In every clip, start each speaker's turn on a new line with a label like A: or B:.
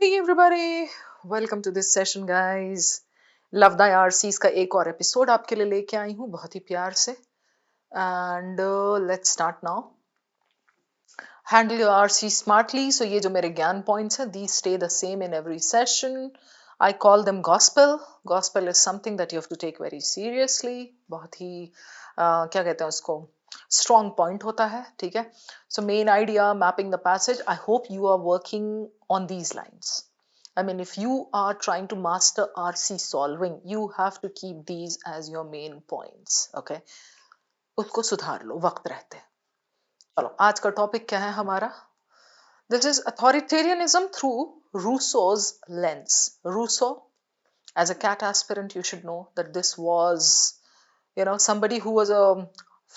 A: Hey everybody, welcome to this session guys. Love the RCs का एक और episode आपके लिए लेके आई हूँ बहुत ही प्यार से and let's start now. Handle your RC smartly. So ये जो मेरे ज्ञान पॉइंट्स हैं these stay the same in every session. I call them gospel. Gospel is something that you have to take very seriously. बहुत ही क्या कहते हैं उसको, स्ट्रॉन्ग पॉइंट होता है. ठीक है. So main idea, mapping the passage. I hope you are working on these lines. I mean, if you are trying to master RC solving, you have to keep these as your main points. Okay? उसको सुधार लो वक्त रहते. चलो आज का topic क्या है हमारा? This is authoritarianism through Rousseau's lens. Rousseau, as a cat aspirant, you should know that this was, somebody who was a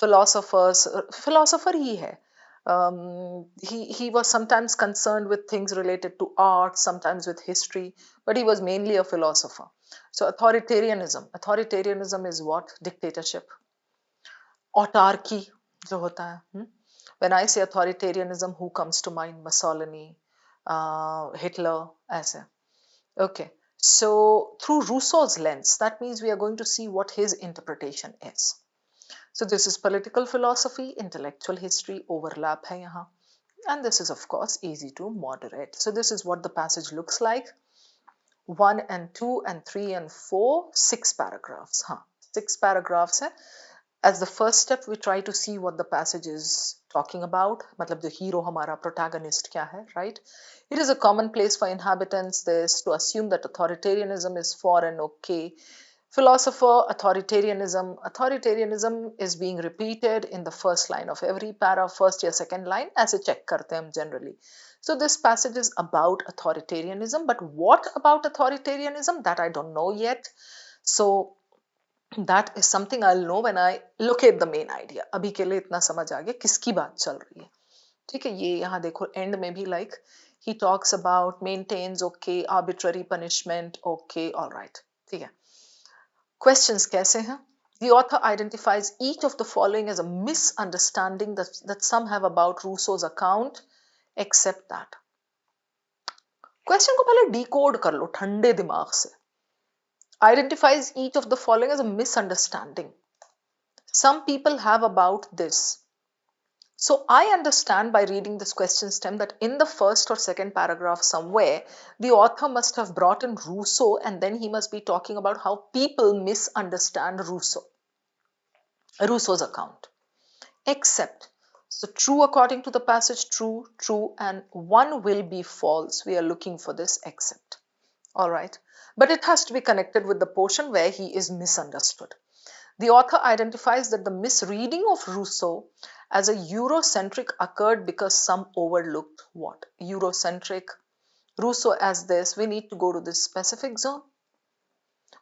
A: philosopher ही है. He was sometimes concerned with things related to art, sometimes with history, but he was mainly a philosopher. So authoritarianism is what? Dictatorship, autarky जो होता है. When I say authoritarianism, who comes to mind? Mussolini, Hitler, ऐसे. Okay, so through Rousseau's lens, that means we are going to see what his interpretation is. So this is political philosophy, intellectual history, overlap hai yahan. And this is of course easy to moderate. So this is what the passage looks like. 1 and 2 and 3 and 4, 6 paragraphs. 6 paragraphs hai. As the first step, we try to see what the passage is talking about. Matlab the hero hamara protagonist kya hai, right? It is a commonplace for inhabitants this to assume that authoritarianism is for and okay. Philosopher, authoritarianism is being repeated in the first line of every para, first या second line, ऐसे check करते हैं हम generally. So this passage is about authoritarianism, but what about authoritarianism? That I don't know yet. So that is something I'll know when I locate the main idea. अभी के लिए इतना समझ आ गया किसकी बात चल रही है. ठीक है. ये यहाँ देखो end में भी like he talks about maintains okay, arbitrary punishment okay, all right. ठीक है. Questions कैसे हैं? The author identifies each of the following as a misunderstanding that some have about Rousseau's account, except that. Question को पहले decode कर लो ठंडे दिमाग से. Identifies each of the following as a misunderstanding some people have about this. So I understand by reading this question stem that in the first or second paragraph somewhere, the author must have brought in Rousseau and then he must be talking about how people misunderstand Rousseau's account. Except, so true according to the passage, true, and one will be false. We are looking for this except. All right. But it has to be connected with the portion where he is misunderstood. The author identifies that the misreading of Rousseau as a Eurocentric occurred because some overlooked what? Eurocentric, Rousseau as this, we need to go to this specific zone.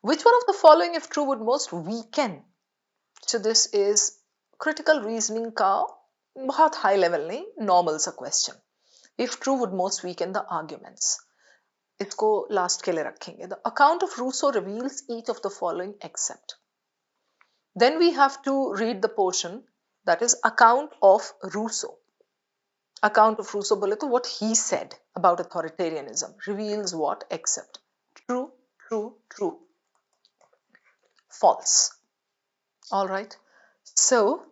A: Which one of the following, if true, would most weaken? So this is critical reasoning का बहुत high level नहीं, normal सा question. If true, would most weaken the arguments. इसको last के लिए रखेंगे. The account of Rousseau reveals each of the following except. Then we have to read the portion that is account of Rousseau. Account of Rousseau बोले तो what he said about authoritarianism reveals what except. True. False. All right. So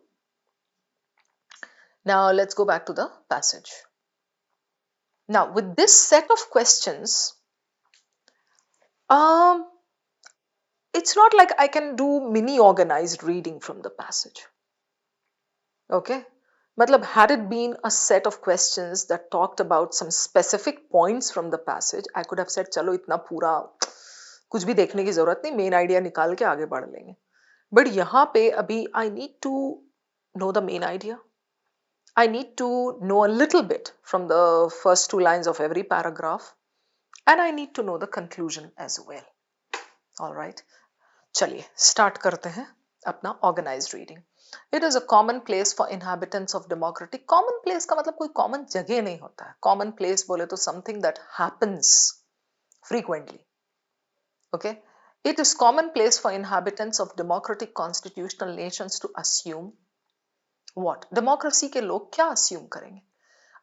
A: now let's go back to the passage. Now with this set of questions, it's not like I can do mini organized reading from the passage. Okay. Matlab, had it been a set of questions that talked about some specific points from the passage, I could have said, चलो इतना पूरा कुछ भी देखने की जरूरत नहीं, main idea निकाल के आगे बढ़ लेंगे. But यहाँ पे अभी I need to know the main idea. I need to know a little bit from the first 2 lines of every paragraph, and I need to know the conclusion as well. All right. चलिए start करते हैं अपना organized reading. It is a common place for inhabitants of democratic. Common place का मतलब कोई common जगह नहीं होता है. Common place बोले तो something that happens frequently. Okay. It is commonplace for inhabitants of democratic constitutional nations to assume what? Democracy के लोग क्या assume करेंगे?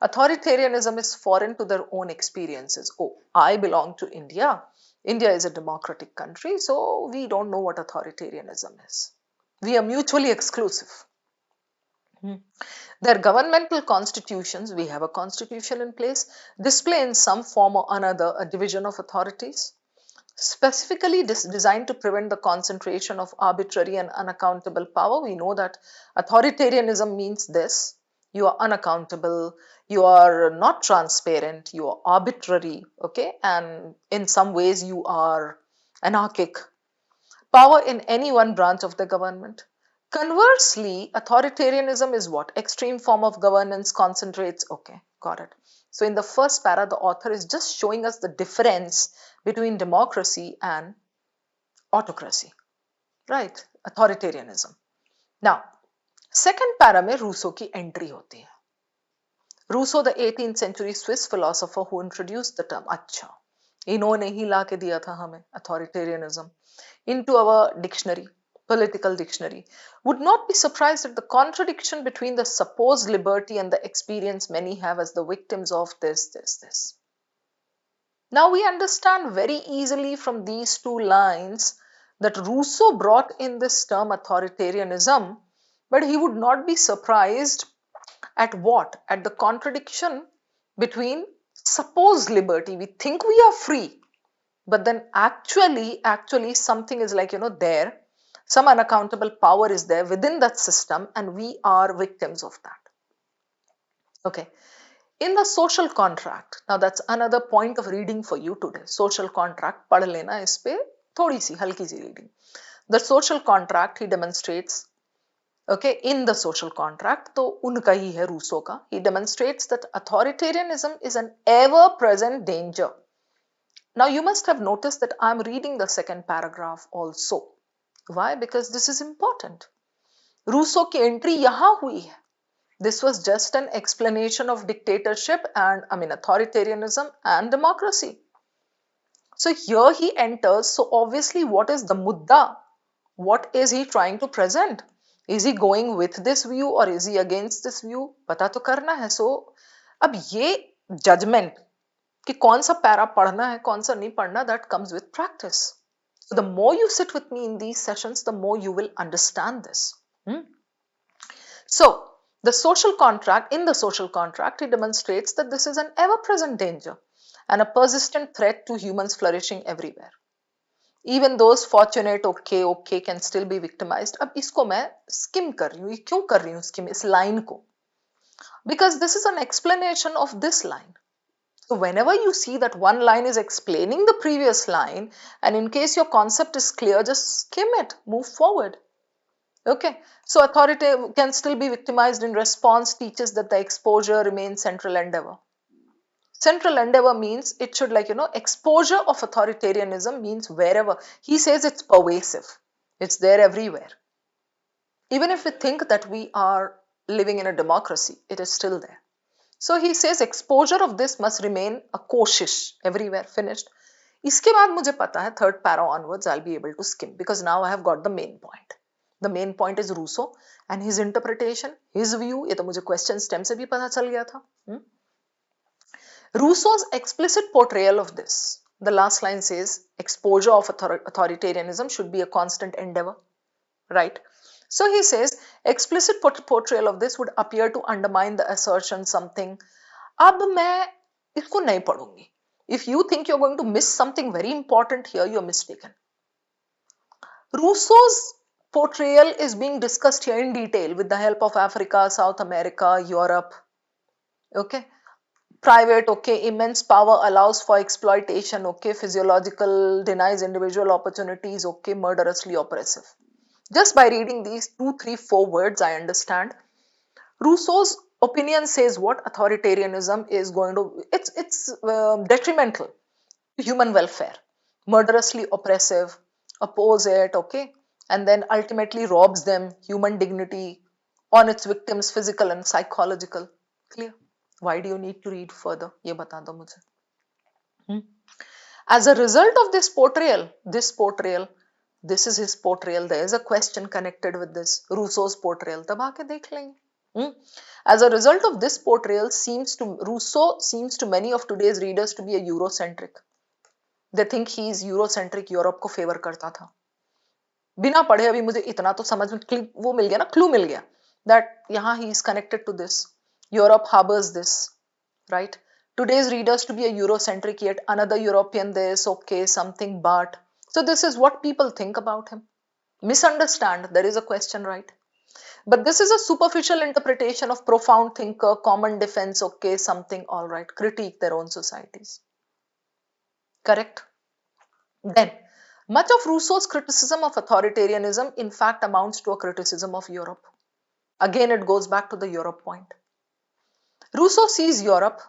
A: Authoritarianism is foreign to their own experiences. Oh, I belong to India. India is a democratic country, so we don't know what authoritarianism is. We are mutually exclusive. Their governmental constitutions, we have a constitution in place, display in some form or another a division of authorities, specifically designed to prevent the concentration of arbitrary and unaccountable power. We know that authoritarianism means this: you are unaccountable, you are not transparent, you are arbitrary, okay, and in some ways you are anarchic. Power in any one branch of the government. Conversely, authoritarianism is what? Extreme form of governance concentrates. Okay, got it. So in the first para, the author is just showing us the difference between democracy and autocracy, right? Authoritarianism. Now, second para में Rousseau की entry होती है. Rousseau the 18th century Swiss philosopher who introduced the term. अच्छा, इन्होंने ही ला के दिया था हमें authoritarianism into our dictionary, political dictionary. Would not be surprised at the contradiction between the supposed liberty and the experience many have as the victims of this. Now we understand very easily from these two lines that Rousseau brought in this term authoritarianism, but he would not be surprised at what? At the contradiction between supposed liberty. We think we are free, but then actually something is like, there, some unaccountable power is there within that system, and we are victims of that. Okay. In the social contract, now that's another point of reading for you today. Social contract, पढ़ लेना इस पे थोड़ी सी हल्की सी reading. The social contract he demonstrates, okay, in the social contract, तो उनका ही है Rousseau का. He demonstrates that authoritarianism is an ever-present danger. Now you must have noticed that I'm reading the second paragraph also. Why? Because this is important. Rousseau की entry यहाँ हुई है. This was just an explanation of dictatorship and authoritarianism and democracy. So here he enters. So obviously, what is the mudda? What is he trying to present? Is he going with this view or is he against this view? पता तो करना है. So अब ये judgment कि कौन सा para पढ़ना है कौन सा नहीं पढ़ना, that comes with practice. So the more you sit with me in these sessions, the more you will understand this. So in the social contract, he demonstrates that this is an ever-present danger and a persistent threat to humans flourishing everywhere. Even those fortunate, okay, can still be victimized. अब इसको मैं skim कर रही हूँ. क्यों कर रही हूँ skim इस line को? Because this is an explanation of this line. So whenever you see that one line is explaining the previous line, and in case your concept is clear, just skim it, move forward. Okay, so authority can still be victimized in response teaches that the exposure remains central endeavor. Central endeavor means it should exposure of authoritarianism means wherever. He says it's pervasive. It's there everywhere. Even if we think that we are living in a democracy, it is still there. So he says exposure of this must remain a koshish everywhere. Finished. इसके बाद मुझे पता है third para onwards I'll be able to skim because now I have got the main point. The main point is Rousseau and his interpretation, his view. ये तो मुझे question stem से भी पता चल गया था. Rousseau's explicit portrayal of this. The last line says exposure of authoritarianism should be a constant endeavor, right? So he says explicit portrayal of this would appear to undermine the assertion something. अब मैं इसको नहीं पढ़ूंगी. If you think you're going to miss something very important here, you're mistaken. Rousseau's portrayal is being discussed here in detail with the help of Africa, South America, Europe. Okay. Private, okay, immense power allows for exploitation, okay, physiological denies individual opportunities, okay, murderously oppressive. Just by reading these 2, 3, 4 words, I understand. Rousseau's opinion says what authoritarianism is going to, it's detrimental to human welfare, murderously oppressive, oppose it, okay, and then ultimately robs them human dignity on its victims, physical and psychological. Clear? Why do you need to read further? ये बता दो मुझे. As a result of this portrayal, this is his portrayal. There is a question connected with this. Rousseau's portrayal. तब आके देख लेंगे. As a result of this portrayal, Rousseau seems to many of today's readers to be a Eurocentric. They think he is Eurocentric, Europe को favour करता था. बिना पढ़े अभी मुझे इतना तो समझ में वो मिल गया ना, क्लू मिल गया that यहाँ he is connected to this. Europe harbors this, right? Today's readers to be a Eurocentric, yet another European this, okay, something but. So this is what people think about him. Misunderstand, there is a question, right? But this is a superficial interpretation of profound thinker, common defense, okay, something, all right, critique their own societies. Correct? Then, much of Rousseau's criticism of authoritarianism in fact amounts to a criticism of Europe. Again, it goes back to the Europe point. Rousseau sees Europe,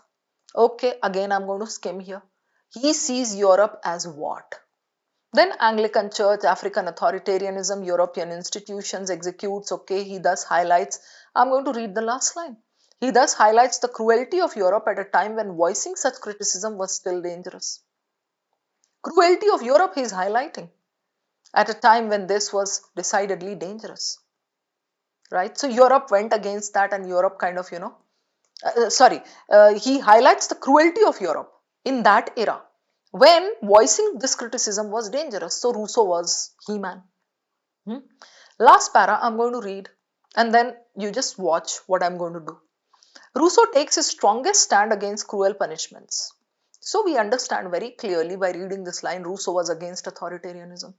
A: okay, again I'm going to skim here. He sees Europe as what? Then Anglican Church, African authoritarianism, European institutions, executes, okay, he thus highlights, I'm going to read the last line. He thus highlights the cruelty of Europe at a time when voicing such criticism was still dangerous. Cruelty of Europe he is highlighting at a time when this was decidedly dangerous. Right? So Europe went against that, and Europe kind of, he highlights the cruelty of Europe in that era when voicing this criticism was dangerous. So Rousseau was He-Man. Last para I'm going to read, and then you just watch what I'm going to do. Rousseau takes his strongest stand against cruel punishments. So we understand very clearly by reading this line, Rousseau was against authoritarianism.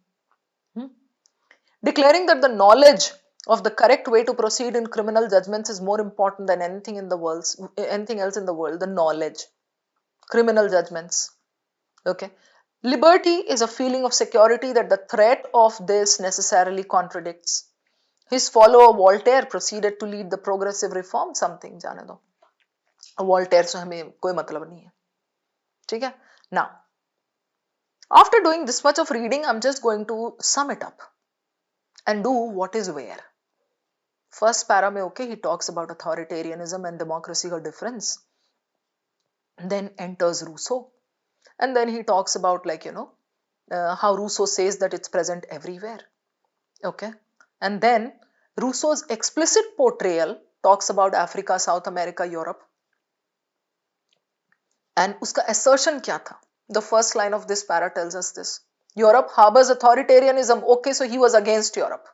A: Declaring that the knowledge of the correct way to proceed in criminal judgments is more important than anything else in the world. The knowledge, criminal judgments. Okay. Liberty is a feeling of security that the threat of this necessarily contradicts. His follower Voltaire proceeded to lead the progressive reform something, जाने दो. Voltaire से हमें कोई मतलब नहीं है. ठीक है? Now, after doing this much of reading, I'm just going to sum it up and do what is where. First para mein, okay, he talks about authoritarianism and democracy, her difference. Then enters Rousseau. And then he talks about, like, how Rousseau says that it's present everywhere. Okay. And then Rousseau's explicit portrayal talks about Africa, South America, Europe. And uska assertion kya tha? The first line of this para tells us this. Europe harbors authoritarianism. Okay, so he was against Europe.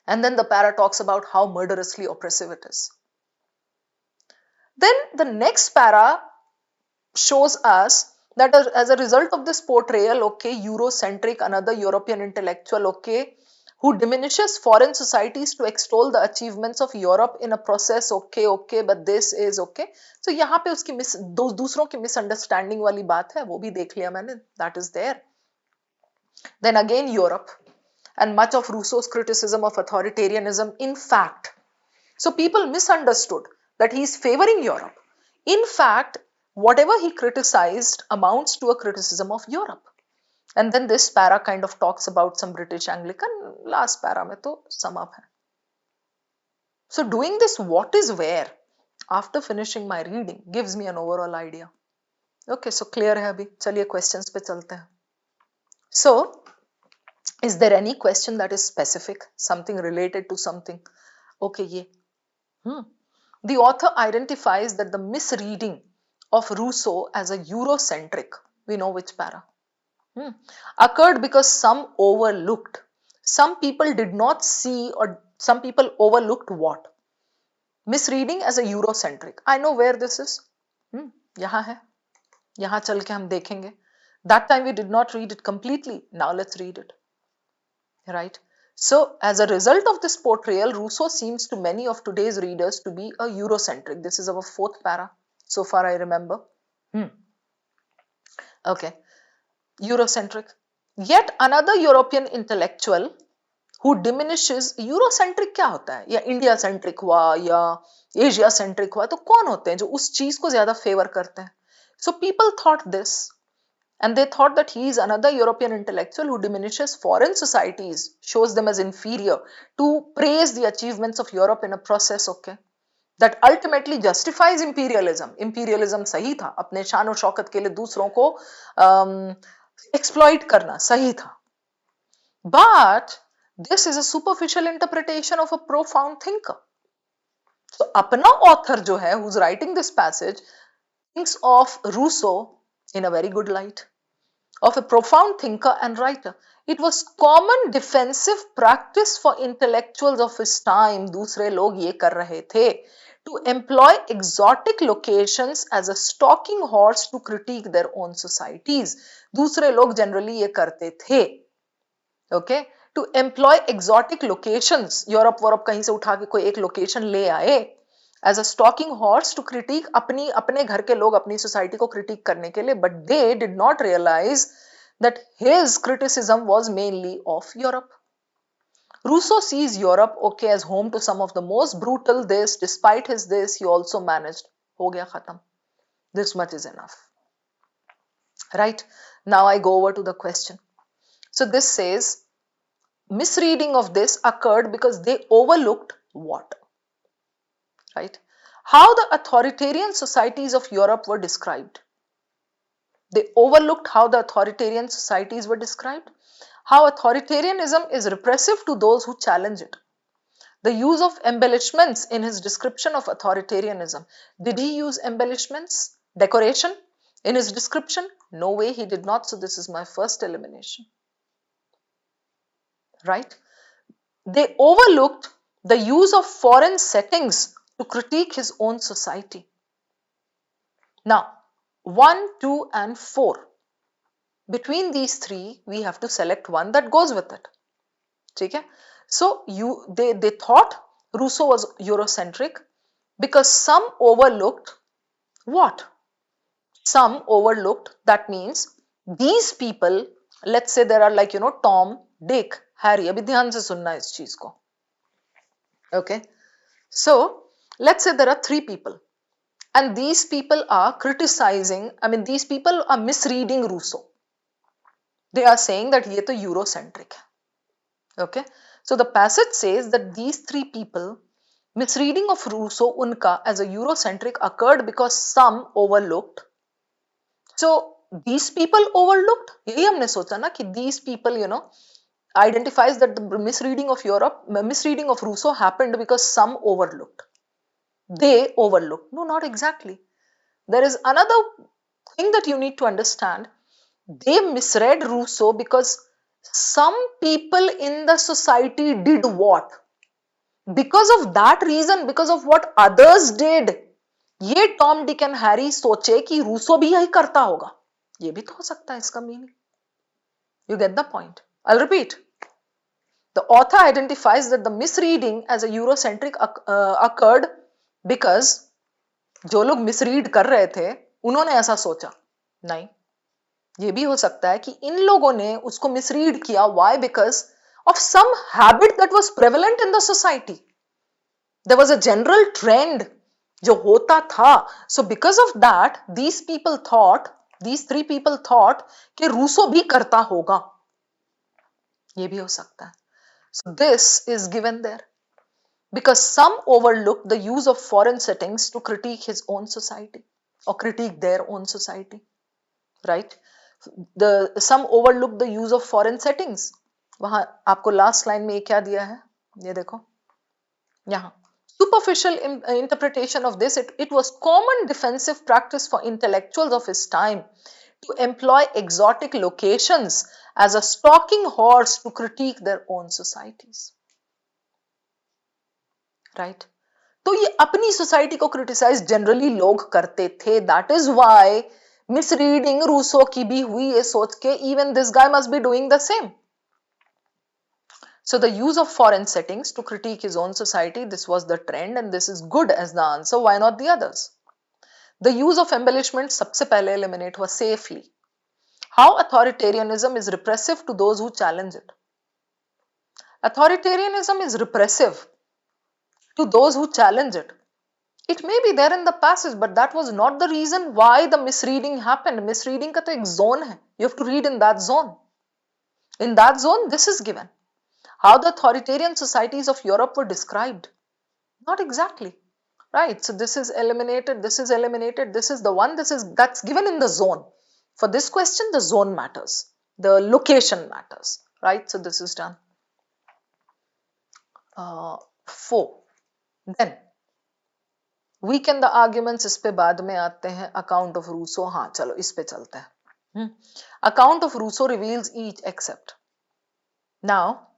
A: And then the para talks about how murderously oppressive it is. Then the next para shows us that as a result of this portrayal, okay, Eurocentric, another European intellectual, okay, who diminishes foreign societies to extol the achievements of Europe in a process, okay, but this is okay. So यहाँ पे उसकी दूसरों की misunderstanding वाली बात है, वो भी देख लिया मैंने, that is there. Then again Europe and much of Rousseau's criticism of authoritarianism, in fact. So people misunderstood that he is favoring Europe. In fact, whatever he criticized amounts to a criticism of Europe. And then this para kind of talks about some British Anglican. Last para mein to sum up hai. So doing this what is where after finishing my reading gives me an overall idea. Okay, so clear hai abhi. Chaliye questions pe chalte hain. So, is there any question that is specific, something related to something? Okay, ye. The author identifies that the misreading of Rousseau as a Eurocentric, we know which para, occurred because some overlooked. Some people did not see, or some people overlooked what? Misreading as a Eurocentric. I know where this is. यहाँ है. यहाँ चल के हम देखेंगे. That time we did not read it completely. Now let's read it. Right? So, as a result of this portrayal, Rousseau seems to many of today's readers to be a Eurocentric. This is our fourth para. So far I remember. Okay. Eurocentric. Yet another European intellectual who diminishes. Eurocentric क्या होता है? या India centric हुआ या Asia centric हुआ, तो कौन होते हैं जो उस चीज को ज्यादा फेवर करते हैं? So people thought this, and they thought that he is another European intellectual who diminishes foreign societies, shows them as inferior, to praise the achievements of Europe in a process, okay, that ultimately justifies imperialism. Imperialism सही था, अपने शान और शौकत के लिए दूसरों को exploit करना सही था. But this is a superficial interpretation of a profound thinker. So अपना author जो है who's writing this passage thinks of Rousseau in a very good light, of a profound thinker and writer. It was common defensive practice for intellectuals of his time, दूसरे लोग ये कर रहे थे, to employ exotic locations as a stalking horse to critique their own societies. दूसरे लोग generally ये करते थे, okay? To employ exotic locations, Europe वोरोप कहीं से उठा के कोई एक लोकेशन ले आए as a stalking horse to critique अपने घर के लोग अपनी सोसाइटी को क्रिटिक करने के लिए, but they did not realize that his criticism was mainly of Europe. Rousseau sees Europe, okay, as home to some of the most brutal this. Despite his this, he also managed. हो गया खत्म. This much is enough. Right? Now I go over to the question. So this says, misreading of this occurred because they overlooked what? Right? How the authoritarian societies of Europe were described. They overlooked how the authoritarian societies were described. How authoritarianism is repressive to those who challenge it. The use of embellishments in his description of authoritarianism. Did he use embellishments, decoration in his description? No way, he did not. So this is my first elimination. Right? They overlooked the use of foreign settings to critique his own society. Now, 1, 2 and 4. Between these three, we have to select one that goes with it. Okay? So, they thought Rousseau was Eurocentric because some overlooked what? Some overlooked, that means these people, let's say there are like, Tom, Dick, Harry. अभी ध्यान से सुनना इस चीज को. Okay? So, let's say there are 3 people. And these people are criticizing, these people are misreading Rousseau. They are saying that ये तो Eurocentric है. Okay? So the passage says that these 3 people, misreading of Rousseau unka as a Eurocentric occurred because some overlooked. So these people overlooked. यही हमने सोचा ना कि these people, identifies that the misreading of Rousseau happened because some overlooked. They overlooked. No, not exactly. There is another thing that you need to understand. They misread Rousseau because some people in the society did what? Because of that reason, because of what others did, ये Tom Dick and Harry सोचे कि Rousseau भी यही करता होगा. ये भी तो हो सकता है इसका meaning. You get the point. I'll repeat. The author identifies that the misreading as a Eurocentric occurred because जो लोग मिसरीड कर रहे थे उन्होंने ऐसा सोचा. नहीं, ये भी हो सकता है कि इन लोगों ने उसको मिसरीड किया. Why? Because of some habit that was prevalent in the society. There was a general trend जो होता था. So because of that, these 3 people thought कि रूसो भी करता होगा. ये भी हो सकता है. So this is given there. Because some overlooked the use of foreign settings to critique his own society or critique their own society. Right? Some overlooked the use of foreign settings. वहां आपको last line में ये क्या दिया है, ये देखो यहां. Superficial interpretation of this, it was common defensive practice for intellectuals of his time to employ exotic locations as a stalking horse to critique their own societies. Right? तो ये अपनी सोसाइटी को क्रिटिसाइज जनरली लोग करते थे. That is why misreading Rousseau की भी हुई ये सोच के even this guy must be doing the same. So the use of foreign settings to critique his own society, this was the trend and this is good as the answer. Why not the others? The use of embellishment सबसे पहले eliminate हुआ safely. How authoritarianism is repressive to those who challenge it. Authoritarianism is repressive to those who challenge it. It may be there in the passage, but that was not the reason why the misreading happened. Misreading का तो एक zone है. You have to read in that zone. In that zone, this is given. How the authoritarian societies of Europe were described. Not exactly. Right? So this is eliminated, this is eliminated, this is the one, that's given in the zone. For this question, the zone matters. The location matters. Right? So this is done. 4. Then, weaken the arguments, इस पे बाद में आते हैं. Account of Rousseau, हाँ चलो इस पे चलते हैं. Account of Rousseau reveals each except. Now,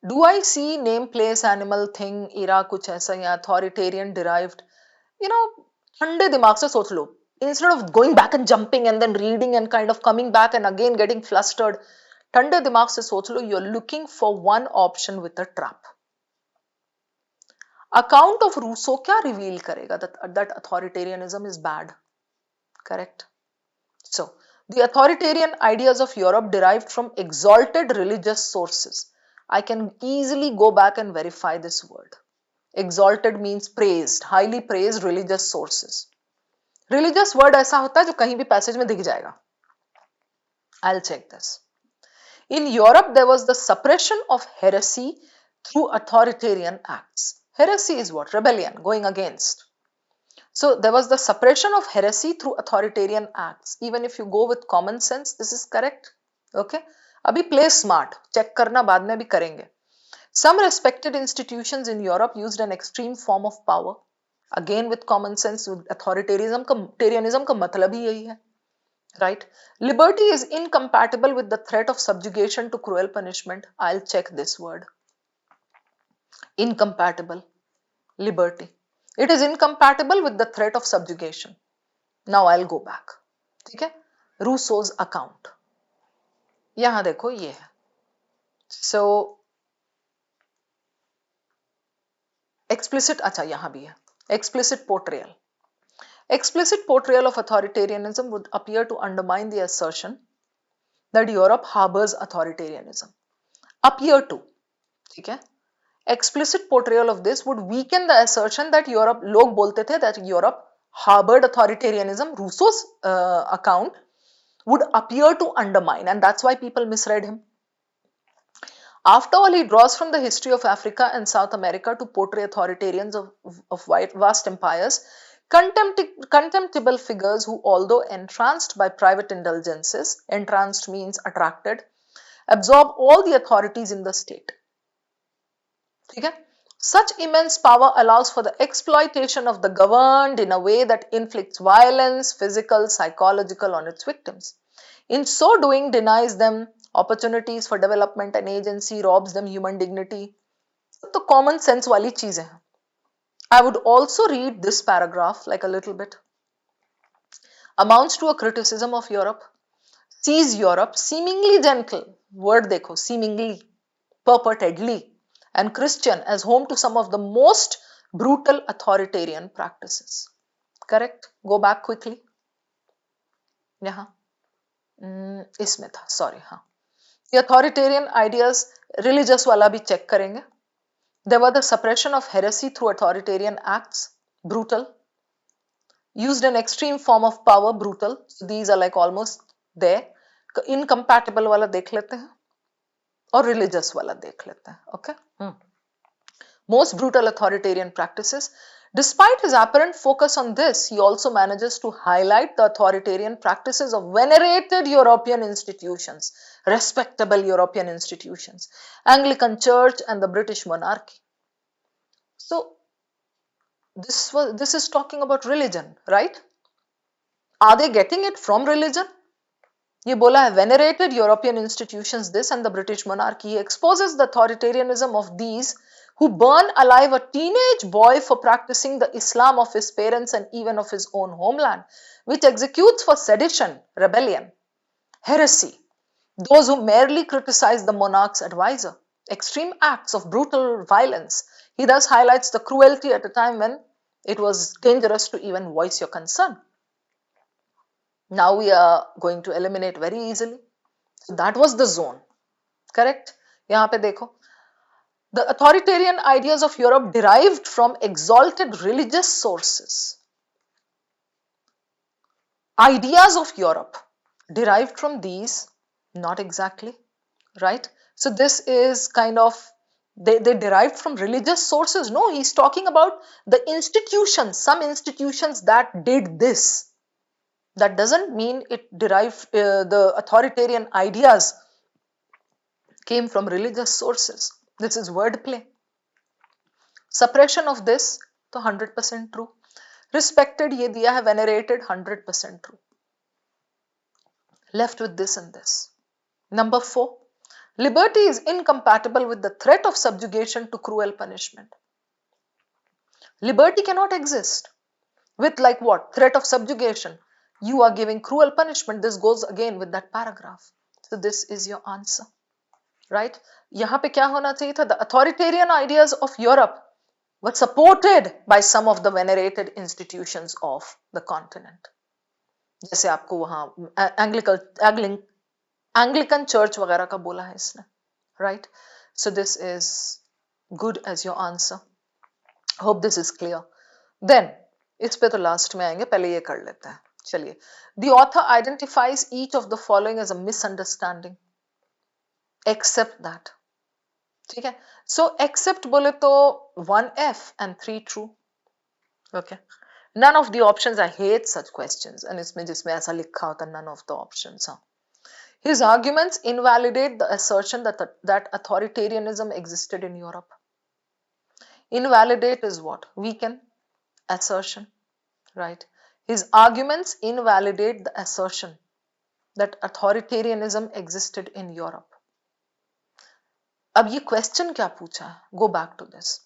A: do I see name, place, animal, thing, era कुछ ऐसा या authoritarian derived? You know, ठंडे दिमाग से सोच लो. Instead of going back and jumping and then reading and kind of coming back and again getting flustered, ठंडे दिमाग से सोच लो. You're looking for one option with a trap. Account of Rousseau क्या reveal करेगा? That authoritarianism is bad. Correct? So, the authoritarian ideas of Europe derived from exalted religious sources. I can easily go back and verify this word. Exalted means praised, highly praised religious sources. Religious word ऐसा होता है जो कहीं भी passage में दिख जाएगा. I'll check this. In Europe, there was the suppression of heresy through authoritarian acts. Heresy is what? Rebellion, going against. So there was the suppression of heresy through authoritarian acts. Even if you go with common sense, this is correct. Okay. Abhi play smart. Check karna baad mein bhi karenge. Some respected institutions in Europe used an extreme form of power. Again with common sense, with authoritarianism ka matlab hi yahi hai. Right. Liberty is incompatible with the threat of subjugation to cruel punishment. I'll check this word. Incompatible. Liberty. It is incompatible with the threat of subjugation. Now I'll go back. ठीक है? Rousseau's account. यहाँ देखो ये है. So explicit, अच्छा यहाँ भी है. Explicit portrayal. Explicit portrayal of authoritarianism would appear to undermine the assertion that Europe harbors authoritarianism. Appear to. ठीक है? Explicit portrayal of this would weaken the assertion that Europe, लोग बोलते थे that Europe harbored authoritarianism. Rousseau's account would appear to undermine, and that's why people misread him. After all, he draws from the history of Africa and South America to portray authoritarians of vast empires, contemptible figures who, although entranced by private indulgences, entranced means attracted, absorb all the authorities in the state. Okay? Such immense power allows for the exploitation of the governed in a way that inflicts violence, physical, psychological, on its victims. In so doing, denies them opportunities for development and agency, robs them human dignity. So, common sense wali cheezein hain. I would also read this paragraph like a little bit. Amounts to a criticism of Europe. Sees Europe seemingly gentle, word dekho, seemingly, purportedly, and Christian as home to some of the most brutal authoritarian practices. Correct? Go back quickly. यहाँ इसमें था, sorry, हाँ. The authoritarian ideas, religious वाला भी check करेंगे. There were the suppression of heresy through authoritarian acts, brutal. Used an extreme form of power, brutal. So these are like almost there. Incompatible वाला देख लेते हैं. और religious वाला देख लेते हैं. Okay? Most brutal authoritarian practices. Despite his apparent focus on this, he also manages to highlight the authoritarian practices of venerated European institutions, respectable European institutions, Anglican Church and the British monarchy. So, this is talking about religion, right? Are they getting it from religion? ये बोला है venerated European institutions, this and the British monarchy. He exposes the authoritarianism of these who burn alive a teenage boy for practicing the Islam of his parents and even of his own homeland, which executes for sedition, rebellion, heresy, those who merely criticize the monarch's advisor, extreme acts of brutal violence. He thus highlights the cruelty at a time when it was dangerous to even voice your concern. Now we are going to eliminate very easily. So that was the zone. Correct? यहाँ पे देखो. The authoritarian ideas of Europe derived from exalted religious sources. Ideas of Europe derived from these, not exactly, right? So this is kind of, they derived from religious sources. No, he's talking about the institutions, some institutions that did this. That doesn't mean it derived, the authoritarian ideas came from religious sources. This is wordplay. Suppression of this तो 100% true. Respected ये दिया है, venerated 100% true. Left with this and this. Number 4, liberty is incompatible with the threat of subjugation to cruel punishment. Liberty cannot exist with like what? Threat of subjugation. You are giving cruel punishment. This goes again with that paragraph. So this is your answer, right? यहाँ पे क्या होना चाहिए था? The authoritarian ideas of Europe were supported by some of the venerated institutions of the continent. जैसे आपको वहां Anglican church वगैरह का बोला है इसने, right? So this is good as your answer. Hope this is clear. Then इस पे तो लास्ट में आएंगे, पहले ये कर लेते हैं. चलिए. The author identifies each of the following as a misunderstanding except that. ठीक है. सो एक्सेप्ट बोले तो 1F and 3 true. Okay. None of the options, I hate such questions. And इसमें जिसमें ऐसा लिखा होता none of the options. हाँ. His arguments invalidate the assertion that authoritarianism existed in Europe. Invalidate is what? Weaken. Assertion. Right. His arguments invalidate the assertion that authoritarianism existed in Europe. अब ये question क्या पूछा है? Go back to this.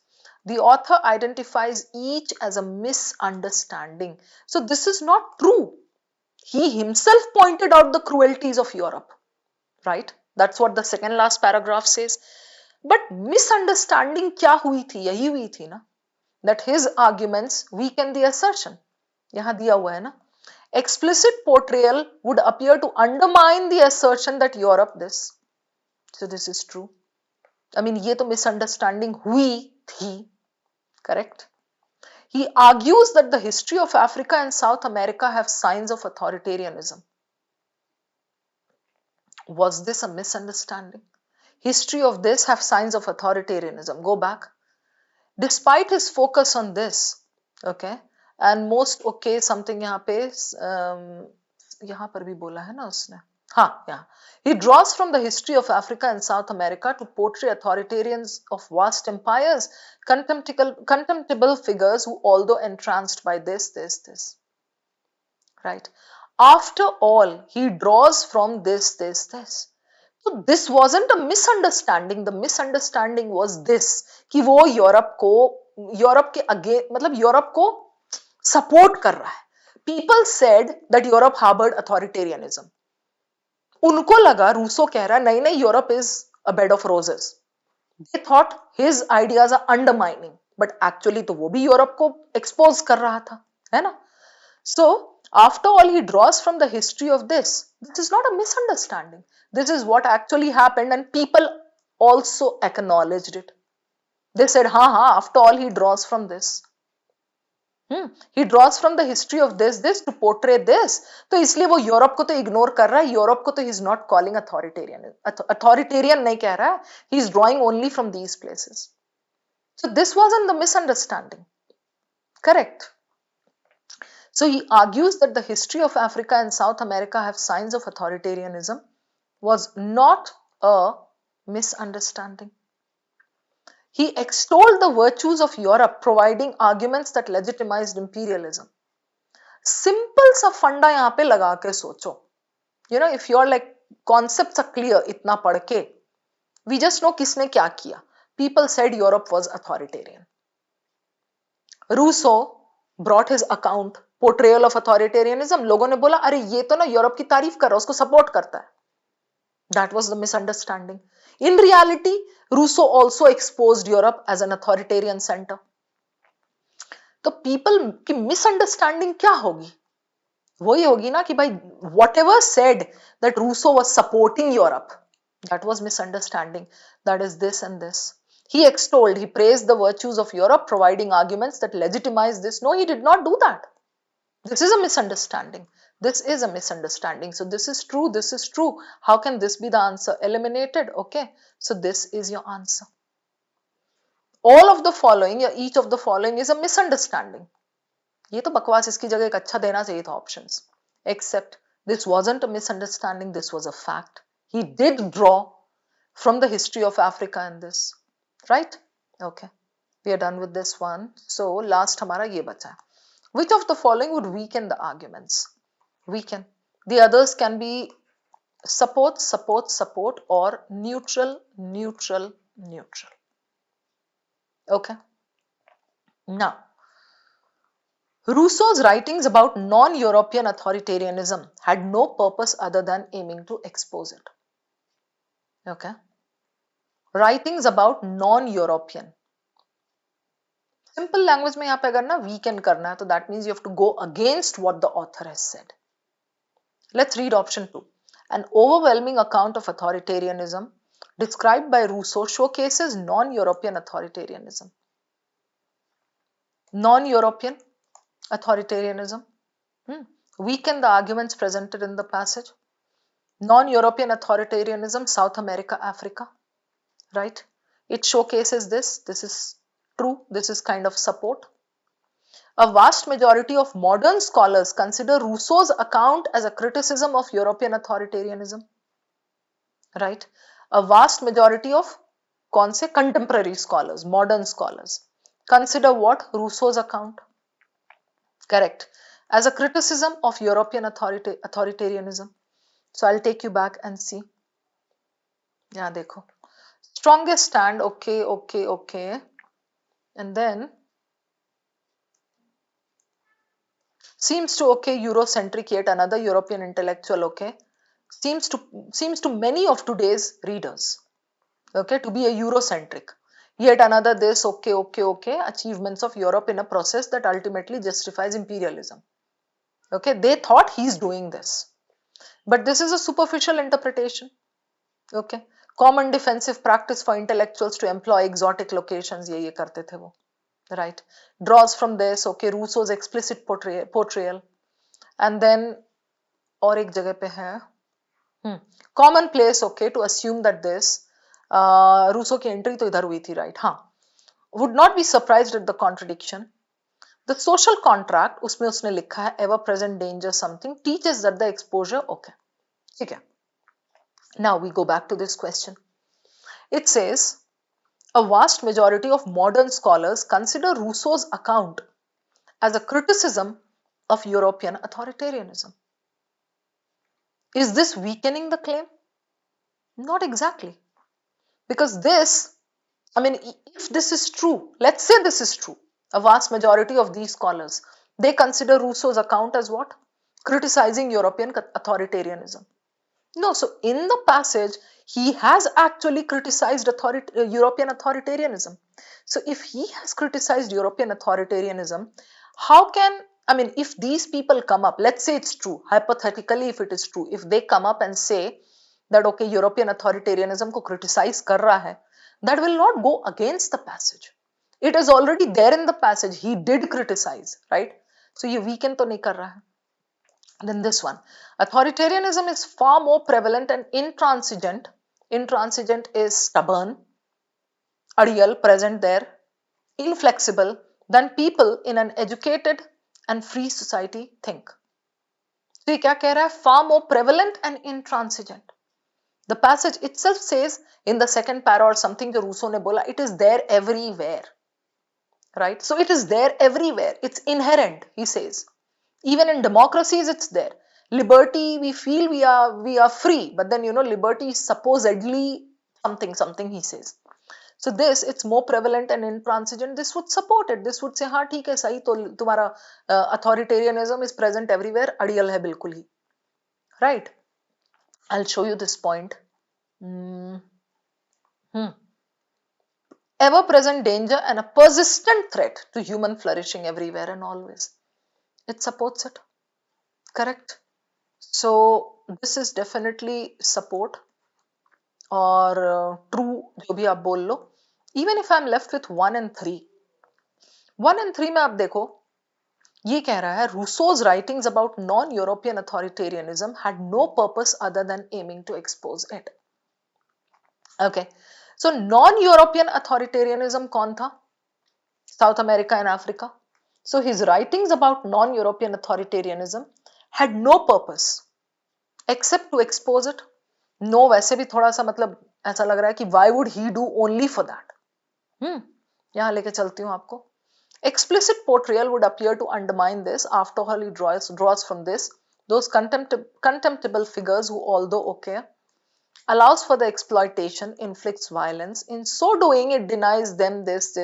A: The author identifies each as a misunderstanding. So this is not true. He himself pointed out the cruelties of Europe, right? That's what the second last paragraph says. But misunderstanding क्या हुई थी? यही हुई थी ना? That his arguments weaken the assertion. यहाँ दिया हुआ है ना? Explicit portrayal would appear to undermine the assertion that Europe this. So this is true. I mean, ये तो misunderstanding हुई थी, correct? He argues that the history of Africa and South America have signs of authoritarianism. Was this a misunderstanding? History of this have signs of authoritarianism. Go back. Despite his focus on this, okay, and most okay something यहाँ पे यहाँ पर भी बोला है ना उसने, हाँ यहाँ. He draws from the history of Africa and South America to portray authoritarians of vast empires, contemptible figures who, although entranced by this, right? After all, he draws from this. So this wasn't a misunderstanding. The misunderstanding was this कि वो Europe के आगे मतलब Europe को support कर रहा है. People said that Europe harbored authoritarianism. उनको लगा रूसो कह रहा है नहीं नहीं Europe is a bed of roses. They thought his ideas are undermining, but actually तो वो भी यूरोप को एक्सपोज कर रहा था, है ना? So after all, he draws from the history of this. This is not a misunderstanding. This is what actually happened, and people also acknowledged it. They said, "Ha ha." After all, he draws from this. He draws from the history of this to portray this. तो इसलिए वो Europe को तो ignore कर रहा है. Europe को तो he is not calling authoritarian. Authoritarian नहीं कह रहा है. He is drawing only from these places. So this wasn't the misunderstanding. Correct. So he argues that the history of Africa and South America have signs of authoritarianism was not a misunderstanding. He extolled the virtues of Europe, providing arguments that legitimized imperialism. Simple सा फंडा यहाँ पे लगा के सोचो. You know, if you're like concepts are clear, इतना पढ़ के, we just know किसने क्या किया. People said Europe was authoritarian. Rousseau brought his account, portrayal of authoritarianism. लोगों ने बोला अरे ये तो ना यूरोप की तारीफ कर रहा है, उसको सपोर्ट करता है. That was the misunderstanding. In reality, Rousseau also exposed Europe as an authoritarian center. तो people की misunderstanding क्या होगी? वही होगी ना कि भाई whatever said that Rousseau was supporting Europe, that was misunderstanding. That is this and this. He extolled, he praised the virtues of Europe, providing arguments that legitimize this. No, he did not do that. This is a misunderstanding. This is a misunderstanding. So this is true, this is true. How can this be the answer? Eliminated. Okay. So this is your answer. All of the following या each of the following is a misunderstanding. ये तो बकवास, इसकी जगह एक अच्छा देना चाहिए था options. Except this wasn't a misunderstanding, this was a fact. He did draw from the history of Africa and this. Right? Okay. We are done with this one. So last हमारा ये बचा है. Which of the following would weaken the arguments? Weaken. The others can be support, support, support, or neutral, neutral, neutral. Okay. Now, Rousseau's writings about non-European authoritarianism had no purpose other than aiming to expose it. Okay. Writings about non-European. Simple language में यहाँ पे अगर ना weaken करना है तो that means you have to go against what the author has said. Let's read option 2. An overwhelming account of authoritarianism described by Rousseau showcases non-European authoritarianism. Non-European authoritarianism. Weaken the arguments presented in the passage. Non-European authoritarianism, South America, Africa. Right? It showcases this. This is true. This is kind of support. A vast majority of modern scholars consider Rousseau's account as a criticism of European authoritarianism. Right? A vast majority of कौन से contemporary scholars, modern scholars, consider what? Rousseau's account. Correct. As a criticism of European authoritarianism. So I'll take you back and see. Yeah, देखो. Strongest stand, okay, okay, okay. And then seems to okay, Eurocentric, yet another European intellectual, okay. Seems to many of today's readers, okay, to be a Eurocentric. Yet another this, okay, okay, okay, achievements of Europe in a process that ultimately justifies imperialism. Okay, they thought he's doing this. But this is a superficial interpretation. Okay, common defensive practice for intellectuals to employ exotic locations, ये करते थे वो. Right, draws from this, okay, Rousseau's explicit portrayal. And then और एक जगह पे है commonplace, okay, to assume that this Rousseau की entry तो इधर हुई थी, right? हाँ, would not be surprised at the contradiction. The social contract, उसमें उसने लिखा है ever present danger something teaches that the exposure, okay, ठीक है. Now we go back to this question. It says a vast majority of modern scholars consider Rousseau's account as a criticism of European authoritarianism. Is this weakening the claim? Not exactly. Because this, I mean, if this is true, let's say this is true, a vast majority of these scholars, they consider Rousseau's account as what? Criticizing European authoritarianism. No, so in the passage, he has actually criticized European authoritarianism. So if he has criticized European authoritarianism, how can, I mean, if these people come up, let's say it's true, hypothetically if it is true, if they come up and say that, okay, European authoritarianism को criticize कर रहा है, that will not go against the passage. It is already there in the passage. He did criticize, right? So ये weaken तो नहीं कर रहा है. Then this one, authoritarianism is far more prevalent and intransigent. Intransigent is stubborn, अड़ियल, present there, inflexible than people in an educated and free society think. तो ये क्या कह रहा है? Far more prevalent and intransigent. The passage itself says in the second para or something जो Rousseau ने बोला, it is there everywhere, right? So it is there everywhere. It's inherent, he says. Even in democracies, it's there. Liberty, we feel we are free, but then liberty is supposedly something he says. So this, it's more prevalent and intransigent. This would support it. This would say, हाँ ठीक है, सही तो तुम्हारा authoritarianism is present everywhere. अड़ियल है बिल्कुल ही, right? I'll show you this point. Ever present danger and a persistent threat to human flourishing everywhere and always. It supports it. Correct. So this is definitely support or true, जो भी आप बोल लो. Even if I'm left with 1 and 3. 1 and 3 में आप देखो, ये कह रहा है Rousseau's writings about non-European authoritarianism had no purpose other than aiming to expose it. Okay. So non-European authoritarianism कौन था? South America and Africa. So his writings about non-European authoritarianism had no purpose except to expose it. No, वैसे भी थोड़ा सा मतलब ऐसा लग रहा है कि why would he do only for that? यहाँ लेके चलती हूँ आपको. Explicit portrayal would appear to undermine this. After all, he draws from this those contemptible figures who, although okay, allows for the exploitation, inflicts violence. In so doing, it denies them this.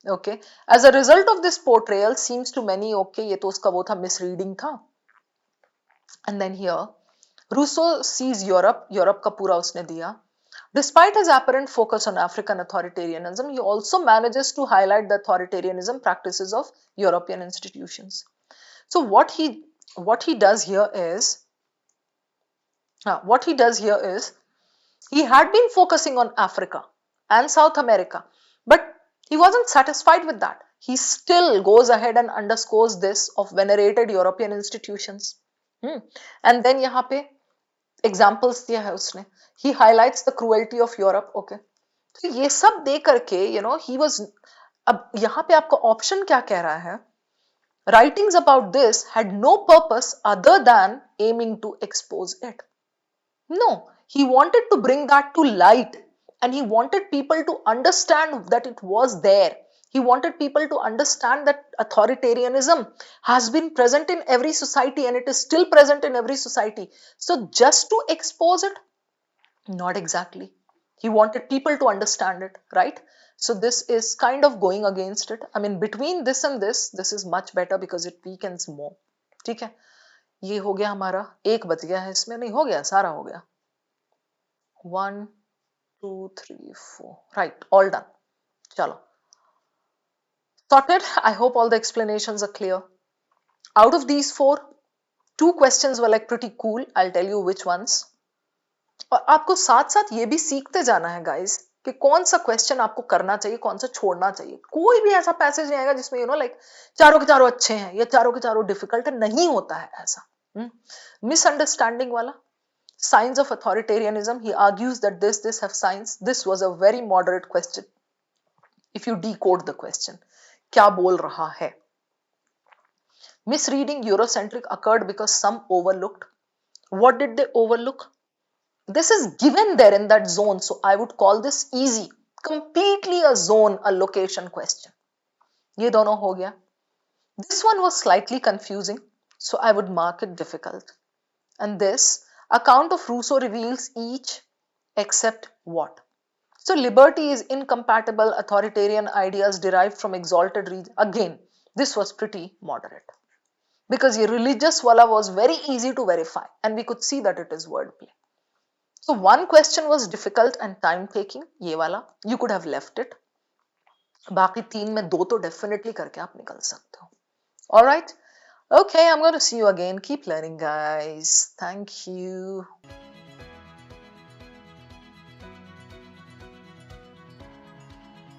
A: Okay. As a result of this portrayal, seems to many okay, ये तो उसका वो था misreading था. And then here, Rousseau sees Europe का पूरा उसने दिया. Despite his apparent focus on African authoritarianism, he also manages to highlight the authoritarianism practices of European institutions. So what he does here is he had been focusing on Africa and South America, but he wasn't satisfied with that. He still goes ahead and underscores this of venerated European institutions. And then यहाँ पे examples दिया है उसने. He highlights the cruelty of Europe. Okay. तो ये सब दे करके he was. अब यहाँ पे आपका ऑप्शन क्या कह रहा है? Writings about this had no purpose other than aiming to expose it. No, he wanted to bring that to light, and he wanted people to understand that it was there. He wanted people to understand that authoritarianism has been present in every society and it is still present in every society. So just to expose it? Not exactly. He wanted people to understand it, right? So this is kind of going against it. I mean, between this and this is much better because it weakens more. ठीक है, ये हो गया हमारा. एक बच गया है इसमें, नहीं हो गया, सारा हो गया. 1 2 3 4, right, all done. चलो, sorted. I hope all the explanations are clear. Out of these 4, 2 questions were like pretty cool. I'll tell you which ones. और आपको साथ साथ ये भी सीखते जाना है गाइस कि कौन सा क्वेश्चन आपको करना चाहिए, कौन सा छोड़ना चाहिए. कोई भी ऐसा पैसेज नहीं आएगा जिसमें लाइक चारों के चारों अच्छे हैं या चारों के चारों डिफिकल्ट है. नहीं होता है ऐसा. मिसअंडरस्टैंडिंग वाला. Signs of authoritarianism, he argues that this have signs. This was a very moderate question if you decode the question. क्या बोल रहा है? Misreading Eurocentric occurred because some overlooked. What did they overlook? This is given there in that zone, so I would call this easy. Completely a zone, a location question. ये दोनों हो गया. This one was slightly confusing, so I would mark it difficult. And this account of Rousseau reveals each except what. So liberty is incompatible, authoritarian ideas derived from exalted region. Again, this was pretty moderate. Because the religious wala was very easy to verify and we could see that it is wordplay. So one question was difficult and time taking, ये वाला, you could have left it. बाकी 3 में 2 तो definitely करके आप निकल सकते हो. Alright? Okay, I'm going to see you again. Keep learning, guys. Thank you.